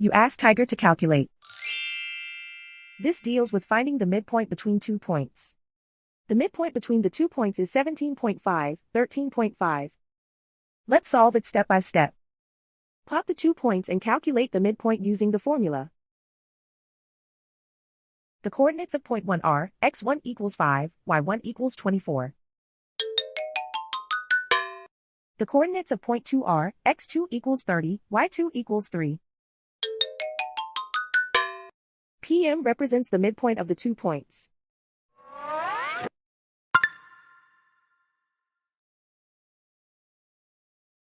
You ask Tiger to calculate. This deals with finding the midpoint between 2 points. The midpoint between the 2 points is 17.5, 13.5. Let's solve it step by step. Plot the 2 points and calculate the midpoint using the formula. The coordinates of point 1 are x1 equals 5, y1 equals 24. The coordinates of point 2 are x2 equals 30, y2 equals 3. PM represents the midpoint of the 2 points.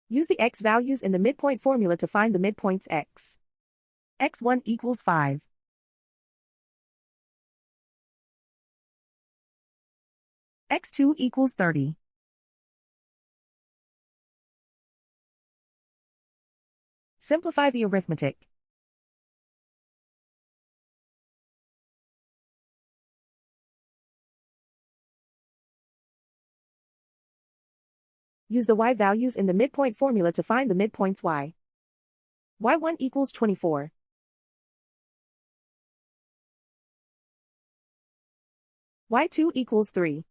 Use the x values in the midpoint formula to find the midpoints x. x1 equals 5. x2 equals 30. Simplify the arithmetic. Use the y values in the midpoint formula to find the midpoints y. y1 equals 24. y2 equals 3.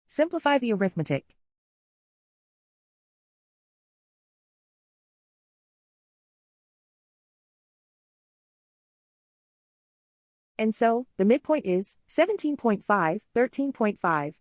Simplify the arithmetic. And so, the midpoint is 17.5, 13.5.